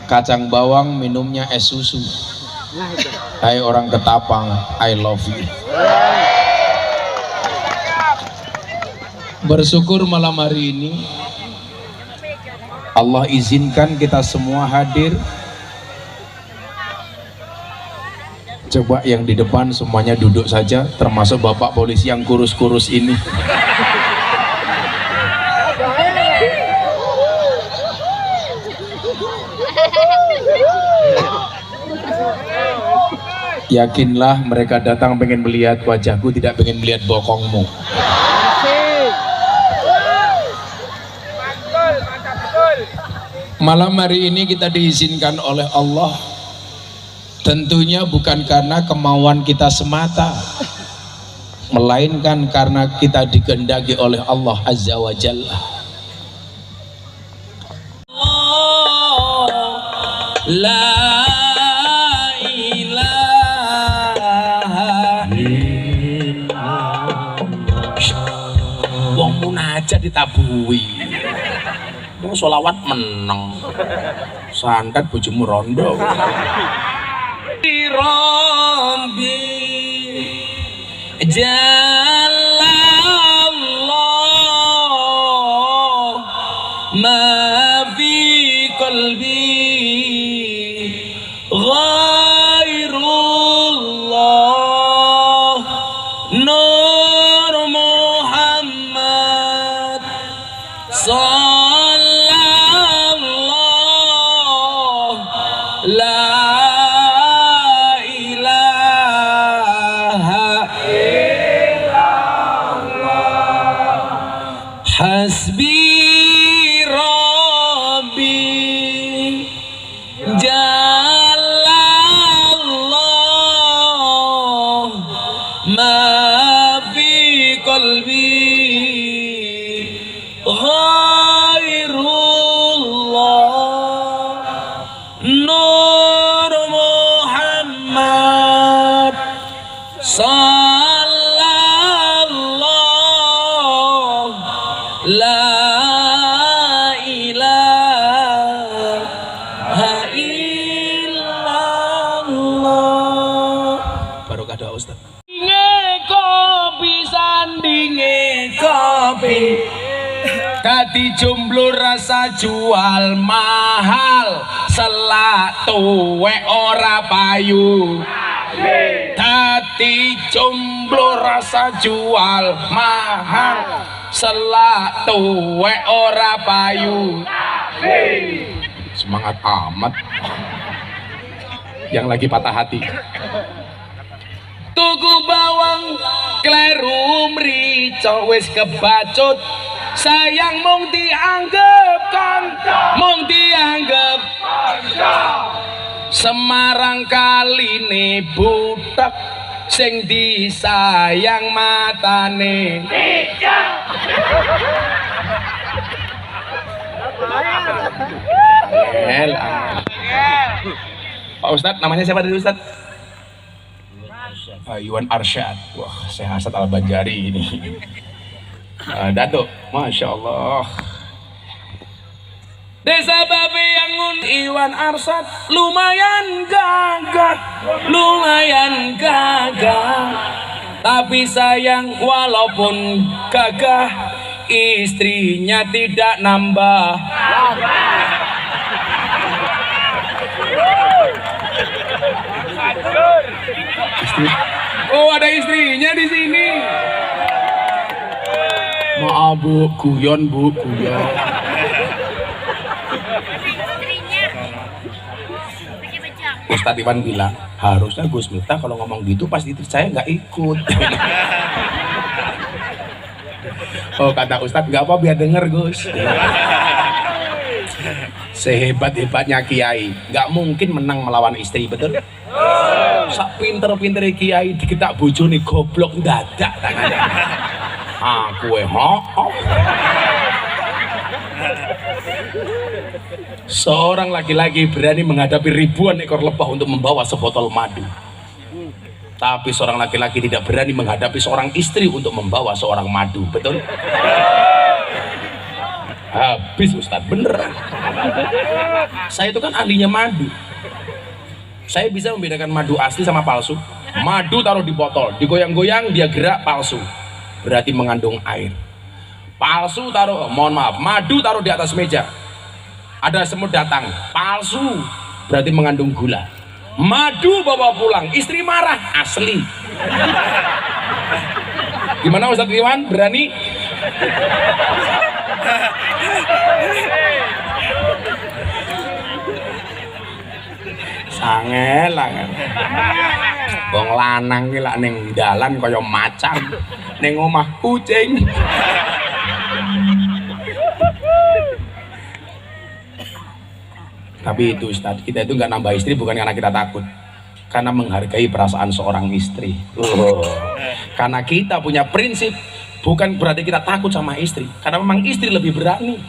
kacang bawang minumnya es susu. Hai orang Ketapang, I love you. Bersyukur malam hari ini Allah izinkan kita semua hadir. Coba yang di depan semuanya duduk saja, termasuk bapak polisi yang kurus-kurus ini. Yakinlah mereka datang pengen melihat wajahku, tidak pengen melihat bokongmu. Malam hari ini kita diizinkan oleh Allah, tentunya bukan karena kemauan kita semata, melainkan karena kita dikehendaki oleh Allah Azza wa Jalla. La ilaha illallah. Wong munajat ditabui, wong sholawat meneng, santet bojomu rondo. Rabbi Jalallah ma fi qalbi ghairullah Nur Muhammad sallallahu la hasbi rabbi jalallah ma fi qalbi ghairullah Nur Muhammad sallallahu la ilaha illallah. Barokah doa Ustaz. Kopi sandinge kopi, dadi jomblo rasa jual mahal, selak tuwek ora payu. Dadi jomblo rasa jual mahal, selak tuwek ora payu. Semangat amat yang lagi patah hati. Tuku bawang kleru mrica wis kebacut, sayang mung dianggep kanca, mung dianggep kanca. Semarang kaline butek, sing disayang matane picak. Pak Ustadz, namanya siapa tadi Ustadz? Iwan Arsyad. Wah, saya Hasad Al-Banjari ini. Datuk, Masya Allah. Desa Babeyangun Iwan Arsyad lumayan gagah, lumayan gagah. Tapi sayang walaupun gagah, istrinya tidak nambah. Oh, ada istrinya di sini. Maaf Bu, guyon Bu, guyon. Ustadz Iwan bilang, harusnya Gus Miftah kalau ngomong gitu pas istri saya nggak ikut. Oh, kata Ustadz, nggak apa biar denger Gus. Sehebat-hebatnya Kiai, nggak mungkin menang melawan istri, betul? Sak pinter-pinter Kiai diketak bojone goblok dadak tangannya. Aku seorang laki-laki berani menghadapi ribuan ekor lebah untuk membawa sebotol madu. Tapi seorang laki-laki tidak berani menghadapi seorang istri untuk membawa seorang madu, betul? habis Ustadz, bener. Saya itu kan ahlinya madu, saya bisa membedakan madu asli sama palsu. Madu taruh di botol, digoyang-goyang dia gerak, palsu, berarti mengandung air. Palsu taruh, mohon maaf, madu taruh di atas meja, ada semut datang, palsu, berarti mengandung gula. Madu bawa pulang, istri marah, asli. Gimana Ustadz Iwan, berani? Sangel angel. Wong lanang ki lak ning dalan kaya macan, ning omah kucing. Tapi itu Ustadz, kita itu nggak nambah istri bukan karena kita takut, karena menghargai perasaan seorang istri. Karena kita punya prinsip, bukan berarti kita takut sama istri, karena memang istri lebih berani.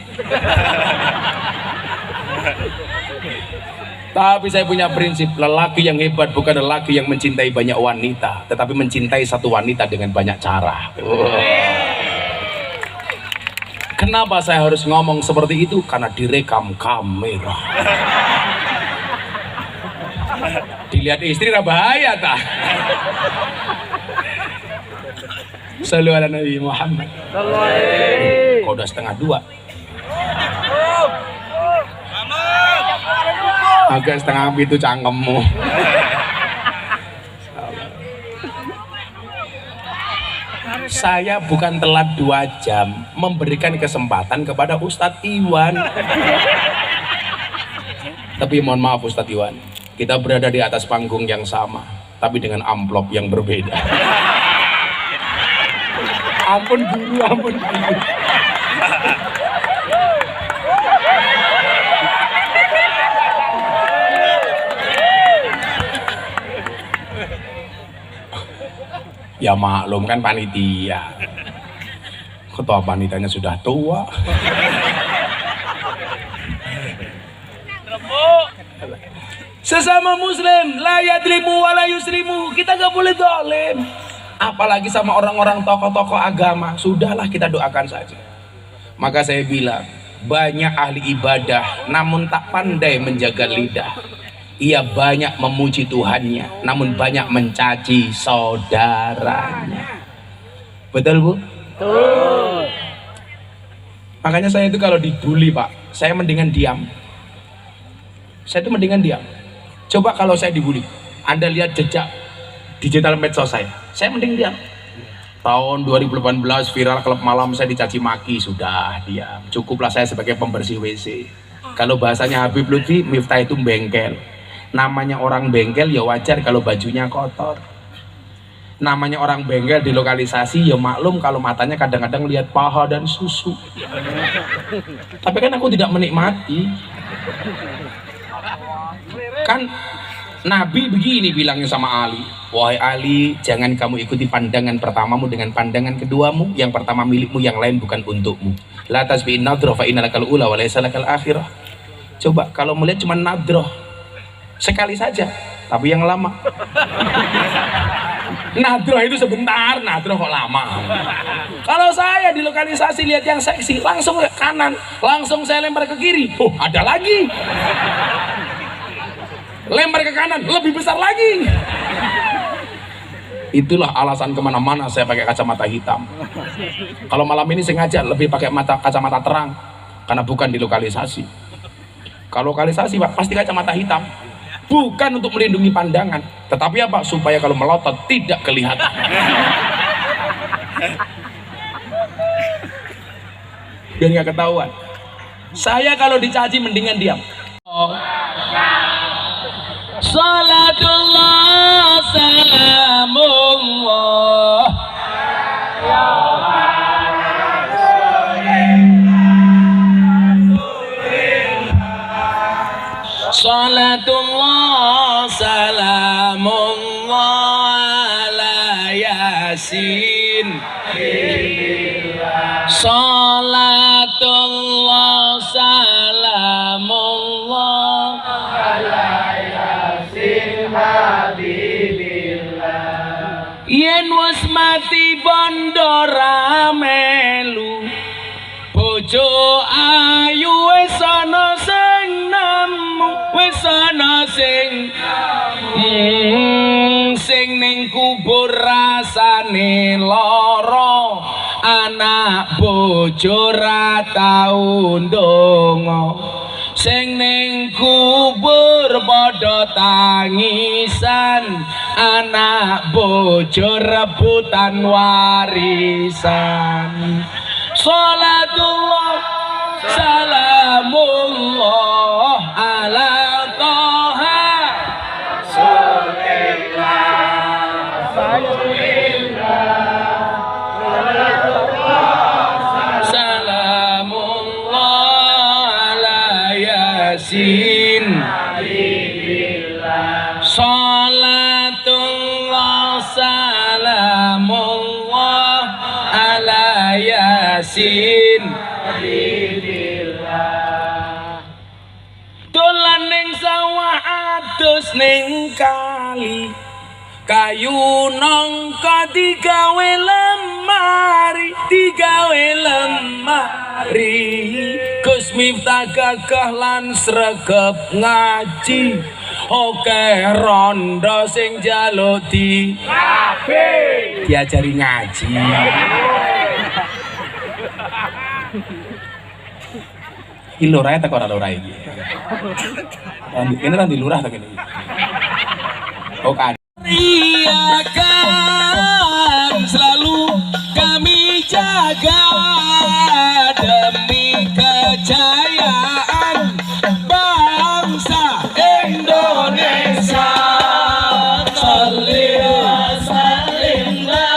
Tapi saya punya prinsip, lelaki yang hebat bukan lelaki yang mencintai banyak wanita, tetapi mencintai satu wanita dengan banyak cara. Kenapa saya harus ngomong seperti itu? Karena direkam kamera. Dilihat istri lah bahaya tak? Sallu ala Nabi Muhammad. Kau udah 1:30. Agak 6:30 cangkemmu. Saya bukan telat 2 jam memberikan kesempatan kepada Ustadz Iwan. Tapi mohon maaf Ustadz Iwan, kita berada di atas panggung yang sama, tapi dengan amplop yang berbeda. Ampun guru, ampun guru. Ya maklum kan panitia, ketua panitianya sudah tua. Sesama muslim la yadlimu wa la yuslimu, kita gak boleh zalim, apalagi sama orang-orang tokoh-tokoh agama. Sudahlah, kita doakan saja. Maka saya bilang, banyak ahli ibadah namun tak pandai menjaga lidah. Ia banyak memuji Tuhannya, namun banyak mencaci saudaranya. Betul Bu? Betul. Makanya saya itu kalau dibully Pak, saya mendingan diam. Saya itu mendingan diam. Coba kalau saya dibully, Anda lihat jejak digital medsos saya mending diam. Tahun 2018 viral klub malam saya dicaci maki, sudah diam. Cukuplah saya sebagai pembersih WC. Kalau bahasanya Habib Lutfi, Miftah itu bengkel. Namanya orang bengkel ya wajar kalau bajunya kotor. Namanya orang bengkel di lokalisasi ya maklum kalau matanya kadang-kadang lihat paha dan susu. Tapi kan aku tidak menikmati. Kan Nabi begini bilangnya sama Ali, wahai Ali, jangan kamu ikuti pandangan pertamamu dengan pandangan keduamu. Yang pertama milikmu, yang lain bukan untukmu. La tasbi'in nadroh fa innalakal ula wa laysa lakal akhirah. Coba kalau melihat cuma nadroh sekali saja, tapi yang lama. Nadroh itu sebentar, nadroh kok lama. Kalau saya di lokalisasi lihat yang seksi, langsung ke kanan, langsung saya lempar ke kiri. Oh, ada lagi. Lempar ke kanan, lebih besar lagi. Itulah alasan kemana-mana saya pakai kacamata hitam. Kalau malam ini sengaja lebih pakai kacamata terang, karena bukan di lokalisasi. Kalau lokalisasi Pak, pasti kacamata hitam. Bukan untuk melindungi pandangan, tetapi apa? Supaya kalau melotot tidak kelihatan. Biar nggak ketahuan. Saya kalau dicaci mendingan diam. Salatullah salamullah Salatullah salamullah ala yasin. Salatullah salamullah ala yasin habibillah. Yen wis mati bondo ramelu bojo sana sing ning kubur rasane lara, anak bojo ra tau ndonga, sing ning kubur padha tangisan, anak bojo rebutan warisan. Salatullah salamullah ala Toha salamullah ala Yasin salatullah salamullah ala Yasin dolan ning sawah adus ning kali, kayu nangka digawe lemari, Gus Miftah gagah lan sregep ngaji, oke rondo sing njaluk diajari ngaji. Iki lurah tak ora lurah iki. Ini nanti lurah tak ini. Oh kan. Riakan selalu kami jaga demi kejayaan bangsa Indonesia. Salli wa sallimlah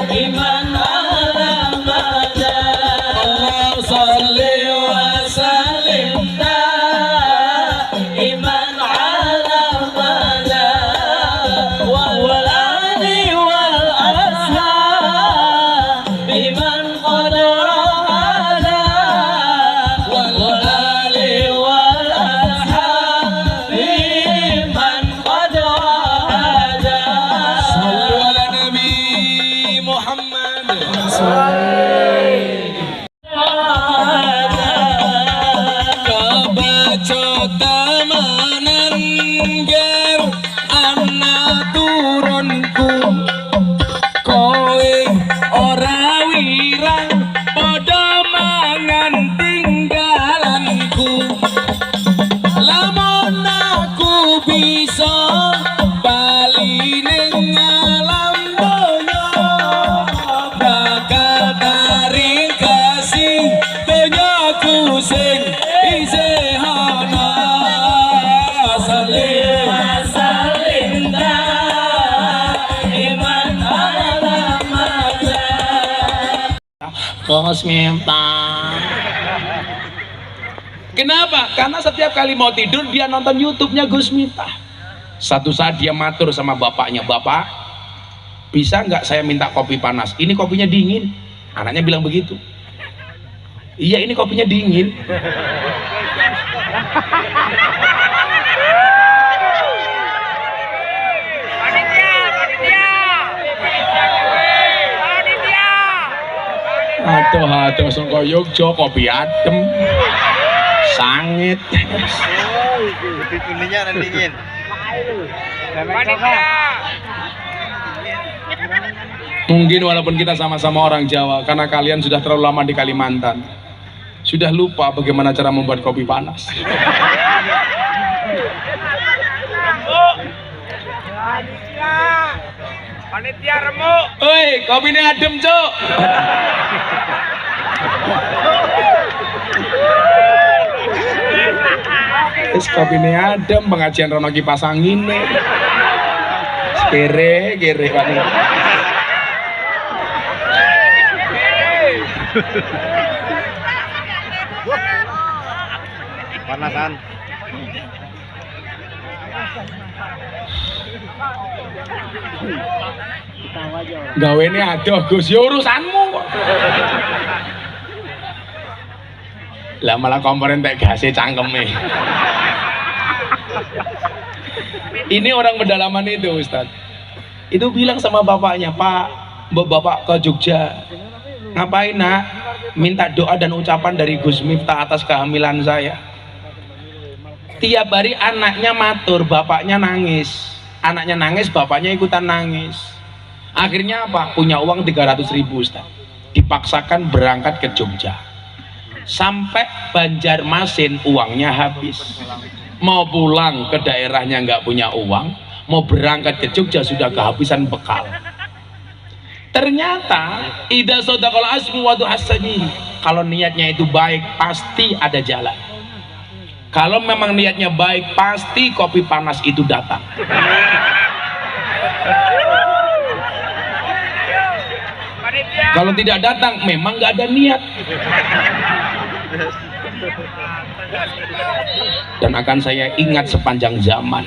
iman ala mada. Allah salli wa sallimlah iman ala mada. Wal ali wal ashab biman qadara hada. Wal ali wal ashab biman qadara hada. Sallu ala Nabi Muhammad. Kebaca tamanan ger anak turunku, kowe ora wirang padha mangan tinggalanku. Lamun aku bisa bali ning alam donya, bakal taring kasih donyaku sing isih ana. Salli wa sallimlah iman ala mada. Gus Miftah. Kenapa? Karena setiap kali mau tidur dia nonton YouTube-nya Gus Miftah. Satu saat dia matur sama bapaknya, "Bapak, bisa nggak saya minta kopi panas? Ini kopinya dingin." Anaknya bilang begitu. "Iya, ini kopinya dingin." Aduh, sangka Yogyo kopi adem. Sangit. Kopi kuningnya dan dingin. Mungkin walaupun kita sama-sama orang Jawa, karena kalian sudah terlalu lama di Kalimantan, sudah lupa bagaimana cara membuat kopi panas. Panitia remuk. Oi, kopinya adem, Cuk. Terus kopinya adem, pengajian rono kipas angin. Kere Pak. Panasan. Gawe ini aduh Gus, ya urusanmu kok. Lah malah komponen tak gasnya cangkeme. Ini orang pedalaman itu Ustadz. Itu bilang sama bapaknya, "Pak, Bapak ke Jogja. Ngapain nak? Minta doa dan ucapan dari Gus Miftah atas kehamilan saya." Tiap hari anaknya matur, bapaknya nangis. Anaknya nangis, bapaknya ikutan nangis. Akhirnya apa? Punya uang 300.000 Ustaz. Dipaksakan berangkat ke Jogja. Sampai Banjarmasin uangnya habis. Mau pulang ke daerahnya nggak punya uang, mau berangkat ke Jogja sudah kehabisan bekal. Ternyata idza sadaqal asmu wa du'asani, kalau niatnya itu baik pasti ada jalan. Kalau memang niatnya baik pasti kopi panas itu datang. Kalau tidak datang memang nggak ada niat. Dan akan saya ingat sepanjang zaman.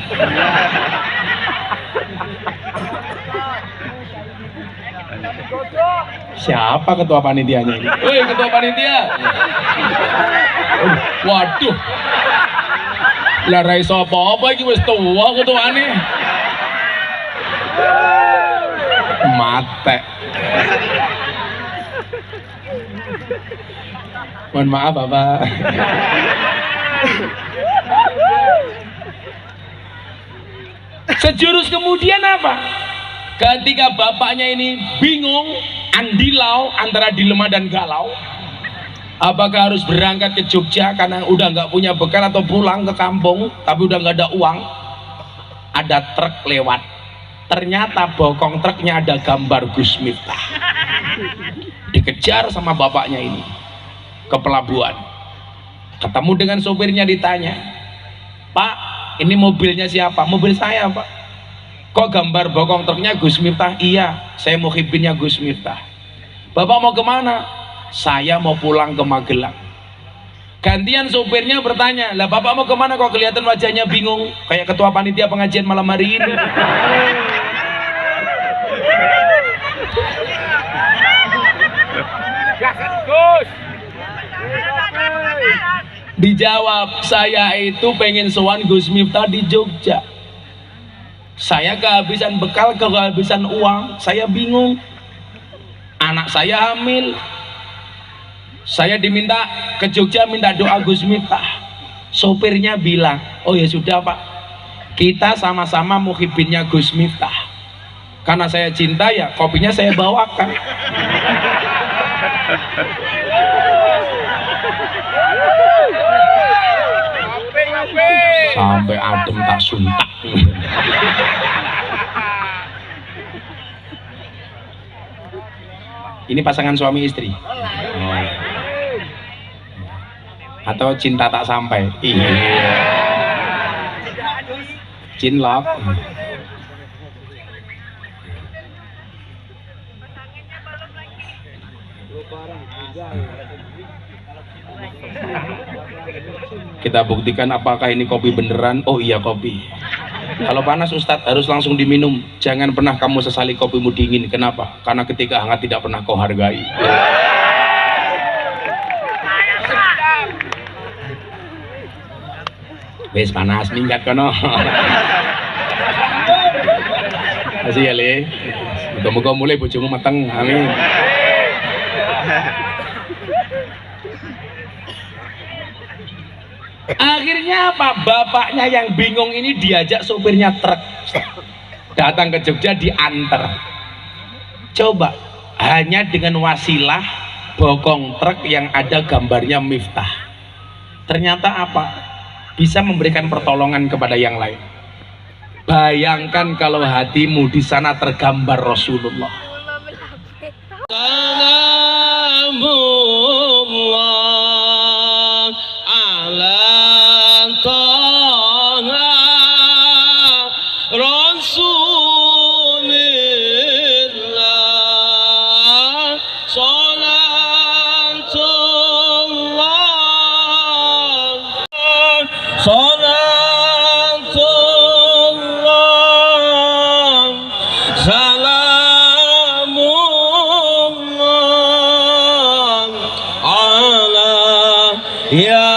Siapa ketua panitianya ini? Woi, ketua panitia. Waduh. Lah ra iso apa-apa iki wis tuwa ketuane. Mate. Mohon maaf Bapak. Sejurus kemudian apa? Ketika bapaknya ini bingung, andilau antara dilema dan galau, apakah harus berangkat ke Jogja karena udah nggak punya bekal atau pulang ke kampung tapi udah nggak ada uang. Ada truk lewat, ternyata bokong truknya ada gambar Gus Miftah. Dikejar sama bapaknya ini ke pelabuhan, ketemu dengan sopirnya, ditanya, Pak, ini mobilnya siapa? Mobil saya Pak. Kok gambar bokong truknya Gus Miftah? Iya, saya muhibinnya Gus Miftah. Bapak mau kemana? Saya mau pulang ke Magelang. Gantian sopirnya bertanya, lah bapak mau kemana kok kelihatan wajahnya bingung kayak ketua panitia pengajian malam hari ini? Dijawab, saya itu pengen sowan Gus Miftah di Jogja. Saya kehabisan bekal, kehabisan uang, saya bingung. Anak saya hamil. Saya diminta ke Jogja minta doa Gus Miftah. Sopirnya bilang, oh ya sudah Pak, kita sama-sama muhibinnya Gus Miftah. Karena saya cinta ya kopinya saya bawakan. Sampai adem tak suntak. Ini pasangan suami istri. Oh. Atau cinta tak sampai. Iya. Cinlok. Kita buktikan apakah ini kopi beneran. Oh iya kopi. Kalau panas Ustadz harus langsung diminum. Jangan pernah kamu sesali kopimu dingin. Kenapa? Karena ketika hangat tidak pernah kau hargai. Wes panas minggat kono. Masih ya Le. Muga-muga mulai bojomu mateng. Amin. Akhirnya apa? Bapaknya yang bingung ini diajak sopirnya truk datang ke Jogja, diantar. Coba hanya dengan wasilah bokong truk yang ada gambarnya Miftah, ternyata apa? Bisa memberikan pertolongan kepada yang lain. Bayangkan kalau hatimu di sana tergambar Rasulullah. Salamullah ala Taha Rasulillah, salatullah, salatullah, salamullah ala Yasin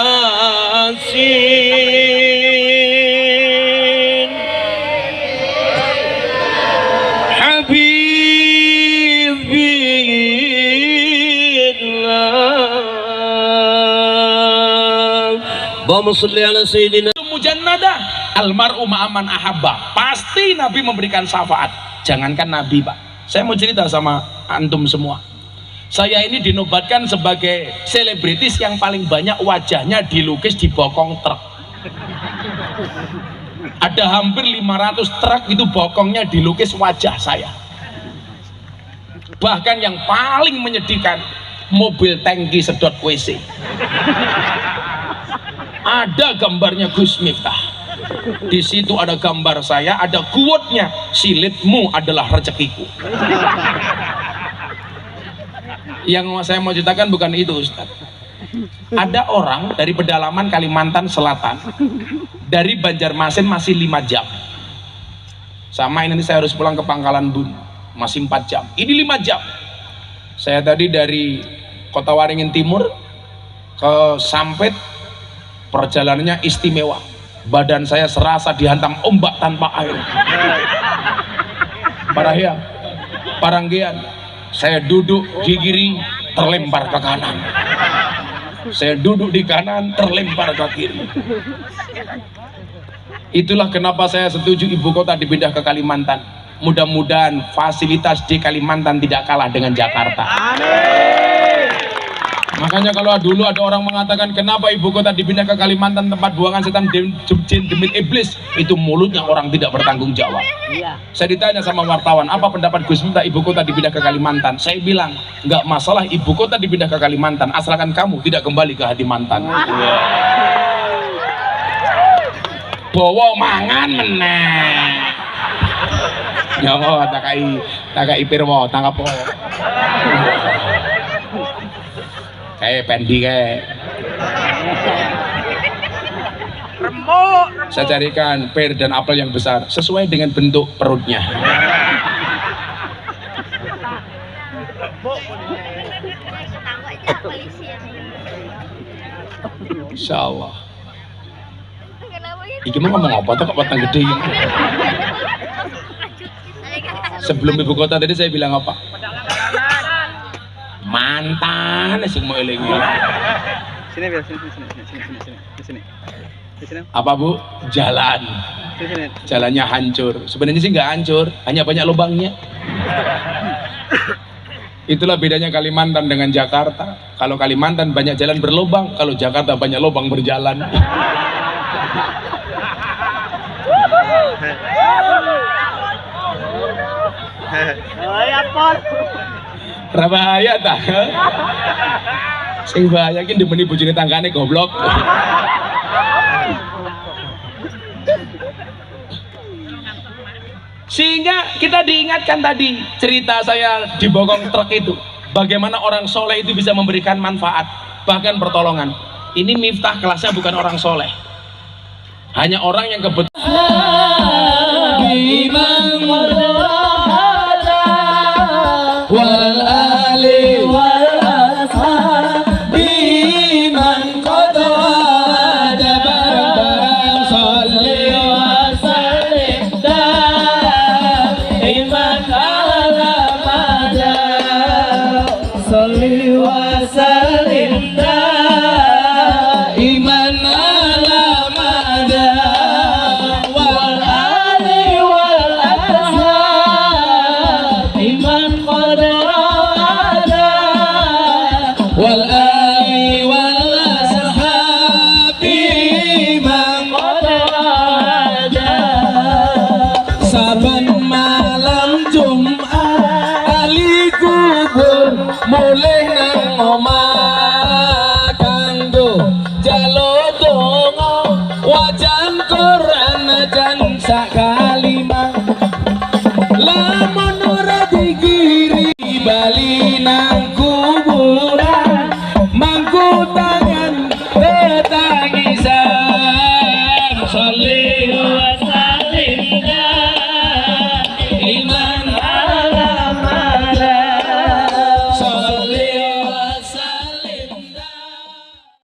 Habibillah. Allahumma sholli ala sayyidina. ibadah, almar'u ma'aman ahabba. Pasti Nabi memberikan syafaat. Jangankan Nabi, Pak. Saya mau cerita sama antum semua. Saya ini dinobatkan sebagai selebritis yang paling banyak wajahnya dilukis di bokong truk. Ada hampir 500 truk itu bokongnya dilukis wajah saya. Bahkan yang paling menyedihkan, mobil tangki sedot WC. Ada gambarnya Gus Miftah. Di situ ada gambar saya, ada quote-nya, silitmu adalah rezekiku. Yang saya mau ceritakan bukan itu, Ustaz. Ada orang dari pedalaman Kalimantan Selatan, dari Banjarmasin masih 5 jam. Sama ini saya harus pulang ke Pangkalan Bun, masih 4 jam. Ini 5 jam. Saya tadi dari Kota Waringin Timur ke Sampit, perjalanannya istimewa. Badan saya serasa dihantam ombak tanpa air. Parahya, Paranggean, saya duduk di kiri, terlempar ke kanan. Saya duduk di kanan, terlempar ke kiri. Itulah kenapa saya setuju ibu kota dipindah ke Kalimantan. Mudah-mudahan fasilitas di Kalimantan tidak kalah dengan Jakarta. Makanya kalau dulu ada orang mengatakan kenapa ibu kota dipindah ke Kalimantan, tempat buangan setan jin demit iblis, itu mulutnya orang tidak bertanggung jawab. Saya ditanya sama wartawan, apa pendapat Gus Miftah ibu kota dipindah ke Kalimantan? Saya bilang, nggak masalah ibu kota dipindah ke Kalimantan, asalkan kamu tidak kembali ke hati mantan. Bawa mangan meneh. Ya Allah, takai pirwo, tangkap po. Kayak pendi kayak. Saya carikan pear dan apel yang besar sesuai dengan bentuk perutnya. Insya Allah. Iki mau ngomong apa tuh kok batang gede ini? Sebelum ibu kota tadi saya bilang apa? Mantan sing mau eling. Sini biar sini. Apa Bu? Jalan. Jalannya hancur. Sebenarnya sih nggak hancur, hanya banyak lubangnya. Itulah bedanya Kalimantan dengan Jakarta. Kalau Kalimantan banyak jalan berlubang, kalau Jakarta banyak lubang berjalan. Bahaya tak? Sing bahaya ki demeni bojone tanggane goblok. Sehingga kita diingatkan tadi cerita saya di bokong truk itu, bagaimana orang soleh itu bisa memberikan manfaat, bahkan pertolongan. Ini Miftah kelasnya bukan orang soleh, hanya orang yang kebetulan